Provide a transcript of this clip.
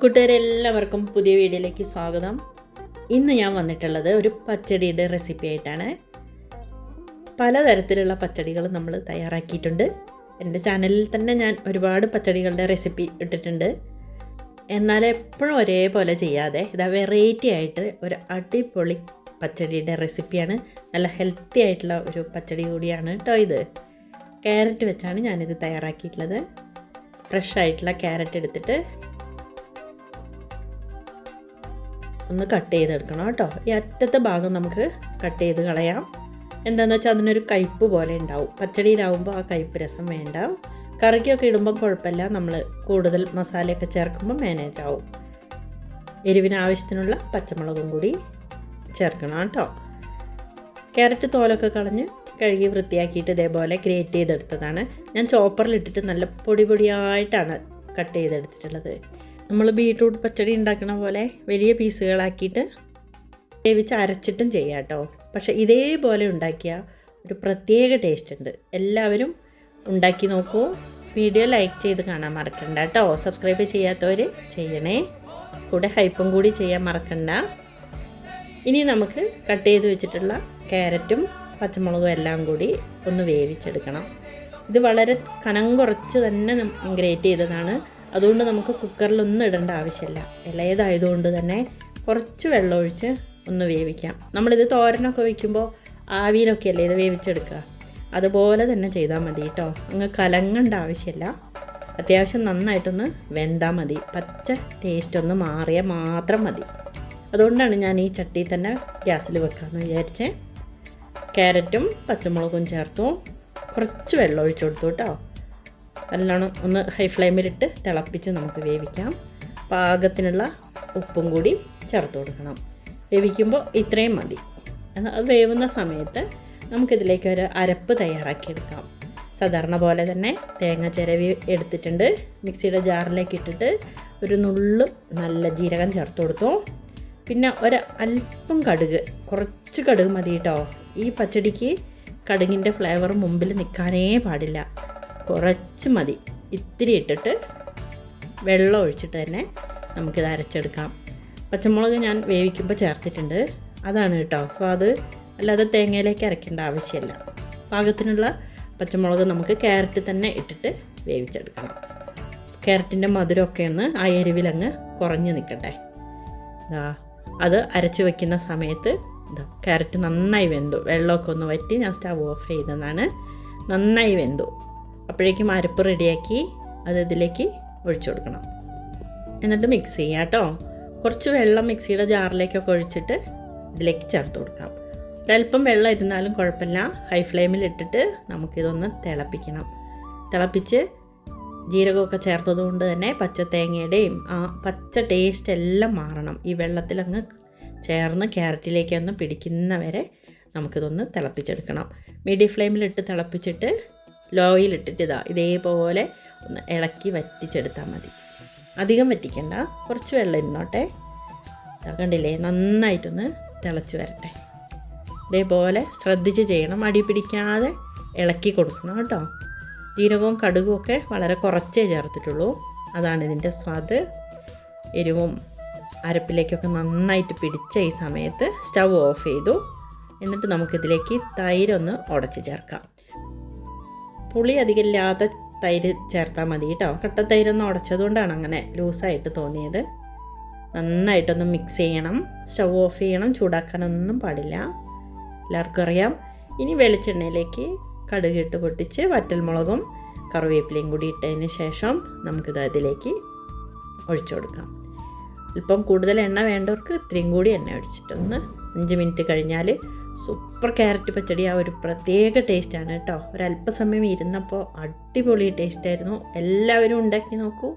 കൂട്ടുകാരെല്ലാവർക്കും പുതിയ വീഡിയോയിലേക്ക് സ്വാഗതം. ഇന്ന് ഞാൻ വന്നിട്ടുള്ളത് ഒരു പച്ചടിയുടെ റെസിപ്പി ആയിട്ടാണ്. പലതരത്തിലുള്ള പച്ചടികൾ നമ്മൾ തയ്യാറാക്കിയിട്ടുണ്ട്. എൻ്റെ ചാനലിൽ തന്നെ ഞാൻ ഒരുപാട് പച്ചടികളുടെ റെസിപ്പി ഇട്ടിട്ടുണ്ട്. എന്നാൽ എപ്പോഴും ഒരേപോലെ ചെയ്യാതെ ഇതാ വെറൈറ്റി ആയിട്ട് ഒരു അടിപൊളി പച്ചടിയുടെ റെസിപ്പിയാണ്. നല്ല ഹെൽത്തി ആയിട്ടുള്ള ഒരു പച്ചടി കൂടിയാണ് കേട്ടോ ഇത്. ക്യാരറ്റ് വെച്ചാണ് ഞാനിത് തയ്യാറാക്കിയിട്ടുള്ളത്. ഫ്രഷ് ആയിട്ടുള്ള ക്യാരറ്റ് എടുത്തിട്ട് ഒന്ന് കട്ട് ചെയ്തെടുക്കണം കേട്ടോ. ഈ അറ്റത്തെ ഭാഗം നമുക്ക് കട്ട് ചെയ്ത് കളയാം. എന്താണെന്ന് വെച്ചാൽ അതിനൊരു കയ്പ്പ് പോലെ ഉണ്ടാവും. പച്ചടിയിലാവുമ്പോൾ ആ കയ്പ്പ് രസം വേണ്ട. കറിക്കൊക്കെ ഇടുമ്പോൾ കുഴപ്പമില്ല, നമ്മൾ കൂടുതൽ മസാലയൊക്കെ ചേർക്കുമ്പോൾ മാനേജ് ആവും. എരിവിന് ആവശ്യത്തിനുള്ള പച്ചമുളകും കൂടി ചേർക്കണം കേട്ടോ. ക്യാരറ്റ് തോലൊക്കെ കളഞ്ഞ് കഴുകി വൃത്തിയാക്കിയിട്ട് ഇതേപോലെ ഗ്രേറ്റ് ചെയ്തെടുത്തതാണ്. ഞാൻ ചോപ്പറിലിട്ടിട്ട് നല്ല പൊടി പൊടിയായിട്ടാണ് കട്ട് ചെയ്തെടുത്തിട്ടുള്ളത്. നമ്മൾ ബീട്രൂട്ട് പച്ചടി ഉണ്ടാക്കുന്ന പോലെ വലിയ പീസുകളാക്കിയിട്ട് വേവിച്ച് അരച്ചിട്ടും ചെയ്യാം കേട്ടോ. പക്ഷേ ഇതേപോലെ ഉണ്ടാക്കിയ ഒരു പ്രത്യേക ടേസ്റ്റ് ഉണ്ട്. എല്ലാവരും ഉണ്ടാക്കി നോക്കൂ. വീഡിയോ ലൈക്ക് ചെയ്ത് കാണാൻ മറക്കണ്ട കേട്ടോ. സബ്സ്ക്രൈബ് ചെയ്യാത്തവർ ചെയ്യണേ. കൂടെ ഹൈപ്പും കൂടി ചെയ്യാൻ മറക്കണ്ട. ഇനി നമുക്ക് കട്ട് ചെയ്ത് വെച്ചിട്ടുള്ള ക്യാരറ്റും പച്ചമുളകും എല്ലാം കൂടി ഒന്ന് വേവിച്ചെടുക്കണം. ഇത് വളരെ കനം കുറച്ച് തന്നെ ഗ്രേറ്റ് ചെയ്തതാണ്. അതുകൊണ്ട് നമുക്ക് കുക്കറിലൊന്നും ഇടേണ്ട ആവശ്യമില്ല. ഇളയതായതുകൊണ്ട് തന്നെ കുറച്ച് വെള്ളമൊഴിച്ച് ഒന്ന് വേവിക്കാം. നമ്മളിത് തോരനൊക്കെ വയ്ക്കുമ്പോൾ ആവിയിലൊക്കെ അല്ലേ ഇത് വേവിച്ചെടുക്കുക. അതുപോലെ തന്നെ ചെയ്താൽ മതി കേട്ടോ. അങ്ങ് കലങ്ങേണ്ട ആവശ്യമില്ല. അത്യാവശ്യം നന്നായിട്ടൊന്ന് വെന്താൽ മതി. പച്ച ടേസ്റ്റ് ഒന്ന് മാറിയാൽ മാത്രം മതി. അതുകൊണ്ടാണ് ഞാൻ ഈ ചട്ടി തന്നെ ഗ്യാസിൽ വെക്കാമെന്ന് വിചാരിച്ചേ. ക്യാരറ്റും പച്ചമുളകും ചേർത്തു. കുറച്ച് വെള്ളം ഒഴിച്ചു കൊടുത്തു കേട്ടോ. നല്ലോണം ഒന്ന് ഹൈ ഫ്ലെയിമിലിട്ട് തിളപ്പിച്ച് നമുക്ക് വേവിക്കാം. പാകത്തിനുള്ള ഉപ്പും കൂടി ചേർത്ത് കൊടുക്കണം. വേവിക്കുമ്പോൾ ഇത്രയും മതി. അത് വേവുന്ന സമയത്ത് നമുക്കിതിലേക്ക് ഒരു അരപ്പ് തയ്യാറാക്കിയെടുക്കാം. സാധാരണ പോലെ തന്നെ തേങ്ങ ചിരവി എടുത്തിട്ടുണ്ട്. മിക്സിയുടെ ജാറിലേക്ക് ഇട്ടിട്ട് ഒരു നുള്ളു നല്ല ജീരകം ചേർത്ത് കൊടുത്തു. പിന്നെ അല്പം കടുക്, കുറച്ച് കടുക് മതി കേട്ടോ. ഈ പച്ചടിക്ക് കടുകിൻ്റെ ഫ്ലേവർ മുമ്പിൽ നിൽക്കാനേ പാടില്ല. കുറച്ച് മതി. ഇത്തിരി ഇട്ടിട്ട് വെള്ളം ഒഴിച്ചിട്ട് തന്നെ നമുക്കിത് അരച്ചെടുക്കാം. പച്ചമുളക് ഞാൻ വേവിക്കുമ്പോൾ ചേർത്തിട്ടുണ്ട്. അതാണ് കേട്ടോ സ്വാദ്. അല്ലാതെ തേങ്ങയിലേക്ക് അരയ്ക്കേണ്ട ആവശ്യമില്ല. പാകത്തിനുള്ള പച്ചമുളക് നമുക്ക് ക്യാരറ്റ് തന്നെ ഇട്ടിട്ട് വേവിച്ചെടുക്കണം. ക്യാരറ്റിൻ്റെ മധുരമൊക്കെ ഒന്ന് ആ എരിവിലങ്ങ് കുറഞ്ഞ് നിൽക്കട്ടെ. അത് അരച്ച് വയ്ക്കുന്ന സമയത്ത് ക്യാരറ്റ് നന്നായി വെന്തു. വെള്ളമൊക്കെ ഒന്ന് വറ്റി ഞാൻ സ്റ്റവ് ഓഫ് ചെയ്തതാണ്. നന്നായി വെന്തു. അപ്പോഴേക്കും അരപ്പ് റെഡിയാക്കി അത് ഇതിലേക്ക് ഒഴിച്ചു കൊടുക്കണം. എന്നിട്ട് മിക്സ് ചെയ്യാം കേട്ടോ. കുറച്ച് വെള്ളം മിക്സിയുടെ ജാറിലേക്കൊക്കെ ഒഴിച്ചിട്ട് ഇതിലേക്ക് ചേർത്ത് കൊടുക്കാം. ഒരല്പം വെള്ളം ഇരുന്നാലും കുഴപ്പമില്ല. ഹൈ ഫ്ലെയിമിൽ ഇട്ടിട്ട് നമുക്കിതൊന്ന് തിളപ്പിക്കണം. തിളപ്പിച്ച് ജീരകമൊക്കെ ചേർത്തതുകൊണ്ട് തന്നെ പച്ച തേങ്ങയുടെയും ആ പച്ച ടേസ്റ്റ് എല്ലാം മാറണം. ഈ വെള്ളത്തിലങ്ങ് ചേർന്ന് ക്യാരറ്റിലേക്ക് ഒന്ന് പിടിക്കുന്നവരെ നമുക്കിതൊന്ന് തിളപ്പിച്ചെടുക്കണം. മീഡിയം ഫ്ലെയിമിലിട്ട് തിളപ്പിച്ചിട്ട് ലോയിലിട്ടിട്ട് ഇതേപോലെ ഒന്ന് ഇളക്കി വറ്റിച്ചെടുത്താൽ മതി. അധികം വറ്റിക്കണ്ട, കുറച്ച് വെള്ളം ഇരുന്നോട്ടെ. കണ്ടില്ലേ, നന്നായിട്ടൊന്ന് തിളച്ച് വരട്ടെ. ഇതേപോലെ ശ്രദ്ധിച്ച് ചെയ്യണം. അടി പിടിക്കാതെ ഇളക്കി കൊടുക്കണം കേട്ടോ. ജീരകവും കടുകും ഒക്കെ വളരെ കുറച്ചേ ചേർത്തിട്ടുള്ളൂ. അതാണ് ഇതിൻ്റെ സ്വാദ്. എരിവും അരപ്പിലേക്കൊക്കെ നന്നായിട്ട് പിടിച്ച ഈ സമയത്ത് സ്റ്റവ് ഓഫ് ചെയ്തു. എന്നിട്ട് നമുക്കിതിലേക്ക് തൈരൊന്ന് ഉടച്ച് ചേർക്കാം. പുളി അധികമില്ലാത്ത തൈര് ചേർത്താൽ മതി കേട്ടോ. കട്ട തൈരൊന്ന് ഉടച്ചതുകൊണ്ടാണ് അങ്ങനെ ലൂസായിട്ട് തോന്നിയത്. നന്നായിട്ടൊന്ന് മിക്സ് ചെയ്യണം. സ്റ്റവ് ഓഫ് ചെയ്യണം. ചൂടാക്കാനൊന്നും പാടില്ല. എല്ലാവർക്കും അറിയാം. ഇനി വെളിച്ചെണ്ണയിലേക്ക് കടുകിട്ട് പൊട്ടിച്ച് വറ്റൽമുളകും കറിവേപ്പിലയും കൂടി ഇട്ടതിന് ശേഷം നമുക്കിത് അതിലേക്ക് ഒഴിച്ചു കൊടുക്കാം. അല്പം കൂടുതൽ എണ്ണ വേണ്ടവർക്ക് ഇത്രയും കൂടി എണ്ണ ഒഴിച്ചിട്ടൊന്ന് 5 മിനിറ്റ് കഴിഞ്ഞാൽ സൂപ്പർ ക്യാരറ്റ് പച്ചടി. ആ ഒരു പ്രത്യേക ടേസ്റ്റാണ് കേട്ടോ. ഒരല്പസമയം ഇരുന്നപ്പോൾ അടിപൊളി ടേസ്റ്റായിരുന്നു. എല്ലാവരും ഉണ്ടാക്കി നോക്കൂ.